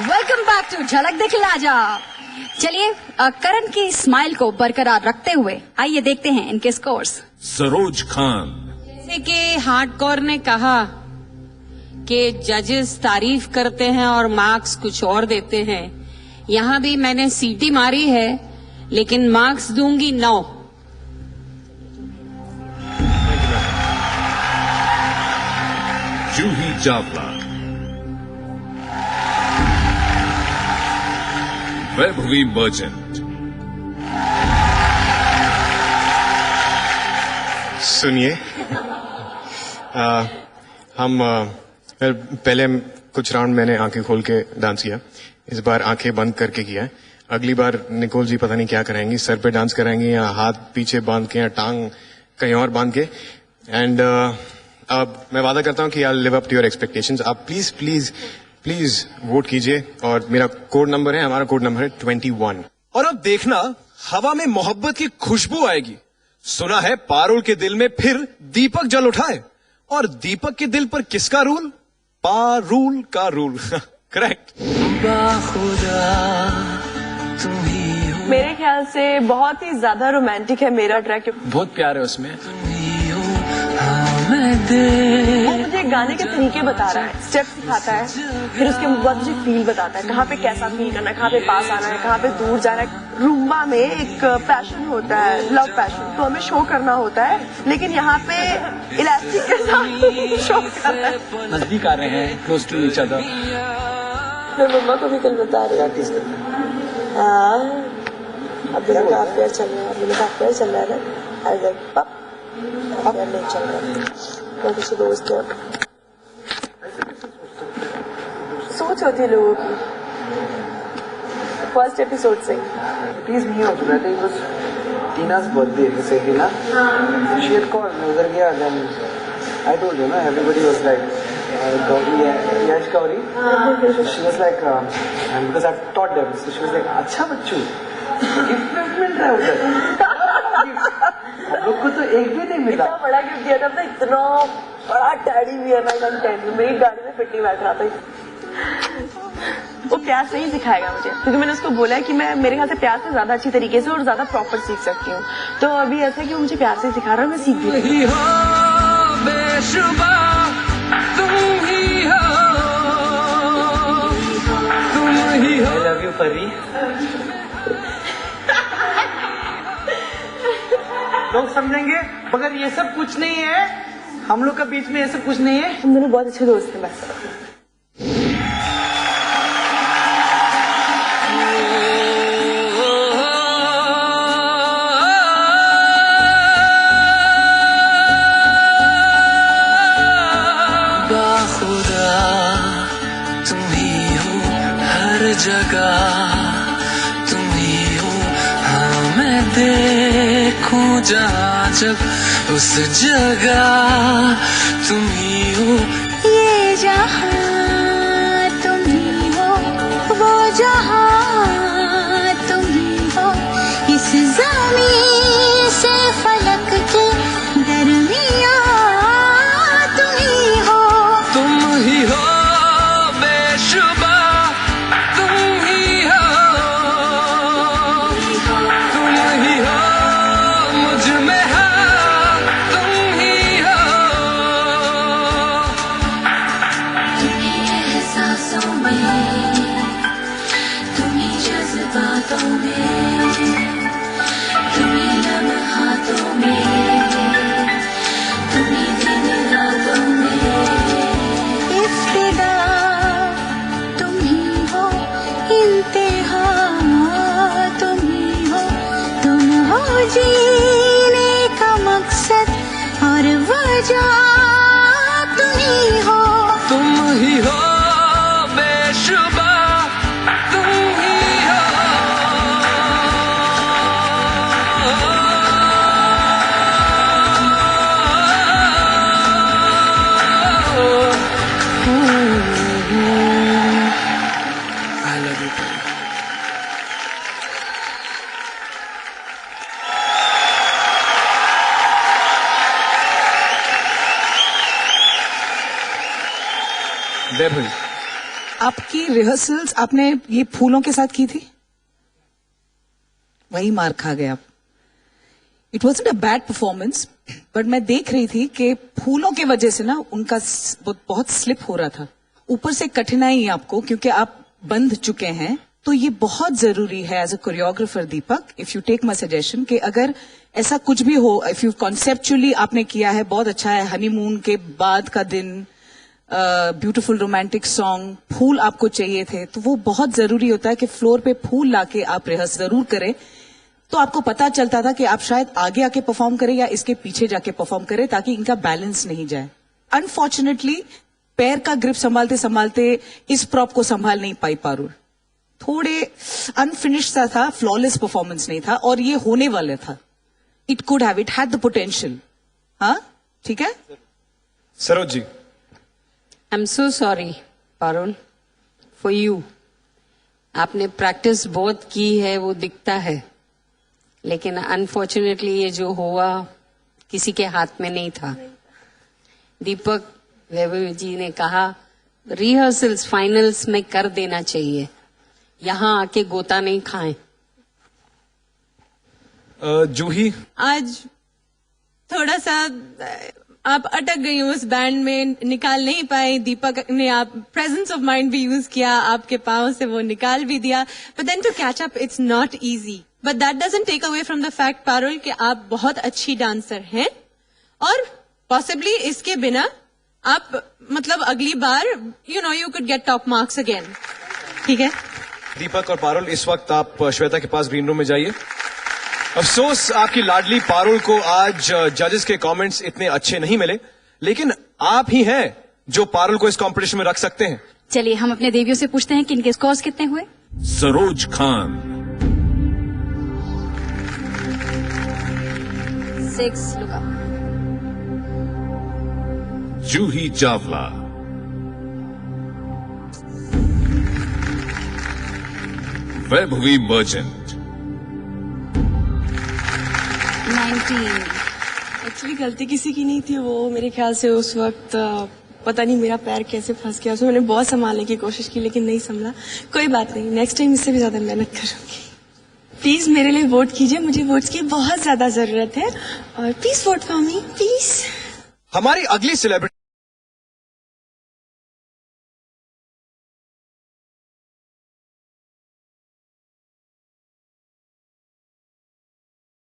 Welcome back to झलक दिखला जा। चलिए करण की स्माइल को बरकरार रखते हुए आइए देखते हैं इनके स्कोर्स। सरोज खान। जैसे कि हार्डकोर ने कहा कि जजेस तारीफ करते हैं और मार्क्स कुछ और देते हैं, यहाँ भी मैंने सीटी मारी है लेकिन मार्क्स दूंगी 9। जूही चावला। वैभवी मर्चेंट। सुनिए, हम पहले कुछ राउंड मैंने आंखें खोल के डांस किया, इस बार आंखें बंद करके किया है। अगली बार निकोल जी पता नहीं क्या कराएंगी, सर पे डांस कराएंगी या हाथ पीछे बांध के या टांग कहीं और बांध के। एंड अब मैं वादा करता हूँ कि I live up to your expectations. आप प्लीज प्लीज प्लीज वोट कीजिए और मेरा कोड नंबर है, हमारा कोड नंबर है 21। और अब देखना हवा में मोहब्बत की खुशबू आएगी। सुना है पारुल के दिल में फिर दीपक जल उठाए, और दीपक के दिल पर किसका रूल? पारुल का रूल। करेक्ट। मेरे ख्याल से बहुत ही ज्यादा रोमांटिक है मेरा ट्रैक। बहुत प्यार है उसमें। वो मुझे गाने के तरीके बता रहा है, स्टेप सिखाता है, फिर उसके बाद मुझे फील बताता है, कहाँ पे कैसा फील करना है, कहाँ पे पास आना है, कहाँ पे दूर जाना है। रूम्बा में एक पैशन होता है, लव पैशन, तो हमें शो करना होता है, लेकिन यहाँ पे इलास्टिक के साथ शो करना है। नजदीक आ रहे हैं, क्लोज टू ईच अदर। मैं मम्मा को भी कल बता रही हूँ। हाँ, अब मेरा काफी चल रहा है, मेरा काफी चल रहा है ना। अब नहीं चल रहा, मैं किसी दोस्त है। सोच होती है लोगों की फर्स्ट एपिसोड से। प्लीज नहीं हो चुका था, बस टीना's birthday जैसे कि ना, she had called, मैं उधर गया, then I told you ना, everybody was like Gauri है, यश Gauri, she was like and because I've taught them, so she was like अच्छा बच्चू गिफ्ट मिल रहा है उधर। हम लोग को तो एक भी नहीं मिला। इतना बड़ा गिफ्ट दिया था, अपना इतना बड़ा टैडी भी है ना, मेरी गाड़ी में फिट नहीं बैठ रहा था। वो प्यार से ही सिखाएगा मुझे, क्योंकि मैंने उसको बोला है कि मैं मेरे ख्याल से प्यार से ज्यादा अच्छी तरीके से और ज्यादा प्रॉपर सीख सकती हूँ। तो अभी ऐसा है कि वो मुझे प्यार से सिखा रहा है, मैं सीख भी रही हूँ। I love you परी। लोग समझेंगे मगर ये सब कुछ नहीं है, हम लोग के बीच में ये सब कुछ नहीं है। हम दोनों बहुत अच्छे दोस्त हैं बस। बाखुदा तुम ही हो हर जगह, तुम ही हो, हाँ मैं देखूं जहाँ जब उस जगह तुम ही हो। ये जहां तुम ही हो, वो जहां तुम ही हो, इस ज़मीन से फलक के दरमियां तुम ही हो। तुम ही हो बेशुबा, तुम ही हो, तुम ही हो मुझ में, हाँ तुम ही हो। तुम्हें एहसासों में वैभवी। आपकी रिहर्सल्स आपने ये फूलों के साथ की थी, वही मार खा गए आप। It was a bad performance, but मैं देख रही थी कि फूलों की वजह से ना उनका बहुत स्लिप हो रहा था। ऊपर से कठिनाई आपको, क्योंकि आप बंध चुके हैं। तो ये बहुत जरूरी है as a choreographer Deepak, if you take my suggestion, कि अगर ऐसा कुछ भी हो, इफ यू कॉन्सेप्चुअली आपने किया है बहुत अच्छा है, हनीमून के बाद का दिन, ब्यूटीफुल रोमांटिक सॉन्ग, फूल आपको चाहिए थे, तो वो बहुत जरूरी होता है कि फ्लोर पे फूल लाके आप रिहर्स जरूर करें। तो आपको पता चलता था कि आप शायद आगे आके परफॉर्म करें या इसके पीछे जाके परफॉर्म करें, ताकि इनका बैलेंस नहीं जाए। अनफॉर्चुनेटली पैर का ग्रिप संभालते संभालते इस प्रॉप को संभाल नहीं पाई पारुल। थोड़े अनफिनिश्ड सा था, फ्लॉलेस परफॉर्मेंस नहीं था, और ये होने वाला था। It could have, it had the potential. हाँ, ठीक है Saroj ji. I am so sorry Parul for you. आपने प्रैक्टिस बहुत की है, वो दिखता है, लेकिन अनफॉर्चुनेटली ये जो हुआ किसी के हाथ में नहीं था। दीपक वैभवी जी ने कहा रिहर्सल्स फाइनल्स में कर देना चाहिए, यहां आके गोता नहीं खाएं। जूही। आज थोड़ा सा आप अटक गई उस बैंड में, निकाल नहीं पाए। दीपक ने आप प्रेजेंस ऑफ माइंड भी यूज किया, आपके पाँव से वो निकाल भी दिया, but then to catch up it's not easy. But that doesn't take away from the fact Parul कि आप बहुत अच्छी डांसर हैं, और पॉसिबली इसके बिना आप मतलब अगली बार you could get top marks again. ठीक है दीपक और पारुल, इस वक्त आप श्वेता के पास ग्रीन रूम में जाइए। अफसोस आपकी लाडली पारुल को आज जजेस के कमेंट्स इतने अच्छे नहीं मिले, लेकिन आप ही हैं जो पारुल को इस कंपटीशन में रख सकते हैं। चलिए हम अपने देवियों से पूछते हैं कि इनके स्कोर्स कितने हुए। Saroj Khan 6, look up. Juhi Chawla 'Vaibhavi merchant 19. Actually गलती किसी की नहीं थी, वो मेरे ख्याल से उस वक्त पता नहीं मेरा पैर कैसे फंस गया, उसमें मैंने बहुत संभालने की कोशिश की लेकिन नहीं संभला। कोई बात नहीं, नेक्स्ट टाइम इससे भी ज्यादा मेहनत करूंगी। प्लीज मेरे लिए वोट कीजिए, मुझे वोट्स की बहुत ज्यादा जरूरत है, और please vote for me please. हमारी अगली सेलिब्रिटी